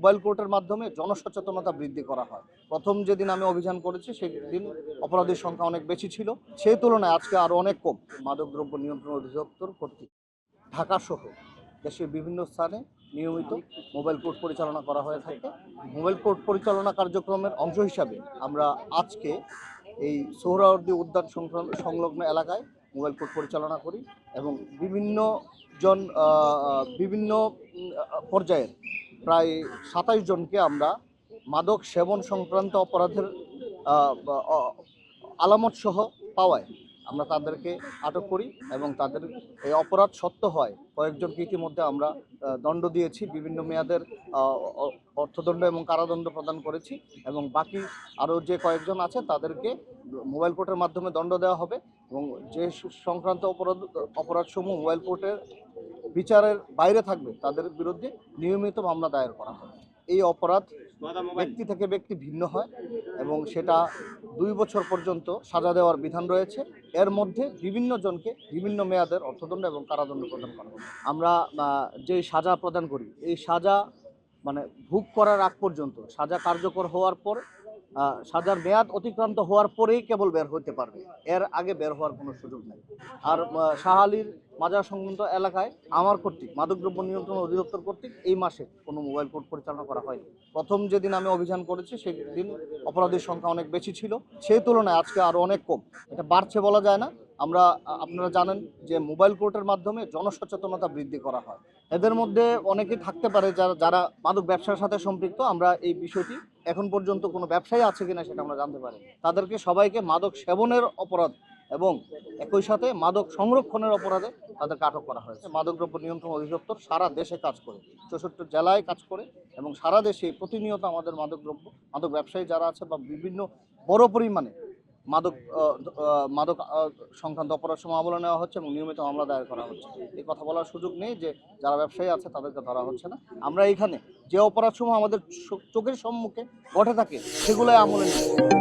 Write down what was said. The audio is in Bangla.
মোবাইল কোর্টের মাধ্যমে জনসচেতনতা বৃদ্ধি করা হয়। প্রথম যেদিন আমি অভিযান করেছি সেদিন অপরাধীর সংখ্যা অনেক বেশি ছিল, সেই তুলনায় আজকে আরও অনেক কম। মাদকদ্রব্য নিয়ন্ত্রণ অধিদপ্তর কর্তৃক ঢাকাসহ দেশের বিভিন্ন স্থানে নিয়মিত মোবাইল কোর্ট পরিচালনা করা হয়ে থাকে। মোবাইল কোর্ট পরিচালনা কার্যক্রমের অংশ হিসাবে আমরা আজকে এই সোহরাওয়ার্দী উদ্যান সংলগ্ন এলাকায় মোবাইল কোর্ট পরিচালনা করি এবং বিভিন্ন পর্যায়ের প্রায় 27 জনকে আমরা মাদক সেবন সংক্রান্ত অপরাধের আলামত সহ পাওয়ায় আমরা তাদেরকে আটক করি এবং তাদের এই অপরাধ সত্য হয় কয়েকজনকে ইতিমধ্যে আমরা দণ্ড দিয়েছি, বিভিন্ন মেয়াদের অর্থদণ্ড এবং কারাদণ্ড প্রদান করেছি এবং বাকি আরও যে কয়েকজন আছে তাদেরকে মোবাইল কোর্টের মাধ্যমে দণ্ড দেওয়া হবে এবং যে সংক্রান্ত অপরাধসমূহ মোবাইল কোর্টের বিচারের বাইরে থাকবে তাদের বিরুদ্ধে নিয়মিত মামলা দায়ের করা হবে। এই অপরাধ ব্যক্তি থেকে ব্যক্তি ভিন্ন হয় এবং সেটা 2 বছর পর্যন্ত সাজা দেওয়ার বিধান রয়েছে। এর মধ্যে বিভিন্ন জনকে বিভিন্ন মেয়াদের অর্থদণ্ড এবং কারাদণ্ড প্রদান করা হবে। আমরা যে সাজা প্রদান করি এই সাজা ভোগ করার আগ পর্যন্ত, সাজা কার্যকর হওয়ার পর সাজার মেয়াদ অতিক্রান্ত হওয়ার পরেই কেবল বের হতে পারবে, এর আগে বের হওয়ার কোনো সুযোগ নেই। আর শাহালির মাজার সংলগ্ন এলাকায় আমার কর্তৃক মাদকদ্রব্য নিয়ন্ত্রণ অধিদপ্তর কর্তৃক এই মাসে কোনো মোবাইল কোর্ট পরিচালনা করা হয়নি। প্রথম যেদিন আমি অভিযান করেছি সেদিন অপরাধীর সংখ্যা অনেক বেশি ছিল, সেই তুলনায় আজকে আরও অনেক কম। এটা বাড়ছে বলা যায় না। আপনারা জানেন যে মোবাইল কোর্টের মাধ্যমে জনসচেতনতা বৃদ্ধি করা হয়। এদের মধ্যে অনেকেই থাকতে পারে যারা মাদক ব্যবসার সাথে সম্পৃক্ত। আমরা এই বিষয়টি এখন পর্যন্ত কোনো ব্যবসায়ী আছে কিনা সেটা আমরা জানতে পারি। তাদেরকে সবাইকে মাদক সেবনের অপরাধ এবং একই সাথে মাদক সংরক্ষণের অপরাধে তাদেরকে আটক করা হয়েছে। মাদকদ্রব্য নিয়ন্ত্রণ অধিদপ্তর সারা দেশে কাজ করে, 64 জেলায় কাজ করে এবং সারা দেশে প্রতিনিয়ত আমাদের মাদক ব্যবসায়ী যারা আছে বা বিভিন্ন বড় পরিমাণে মাদক সংক্রান্ত অপরাধ সমূহ আমলে নেওয়া হচ্ছে এবং নিয়মিত মামলা দায়ের করা হচ্ছে। এই কথা বলার সুযোগ নেই যে যারা ব্যবসায়ী আছে তাদেরকে ধরা হচ্ছে না। আমরা এখানে যে অপরাধ সমূহ আমাদের চোখের সম্মুখে ঘটে থাকে সেগুলোই আমলে নিচ্ছি।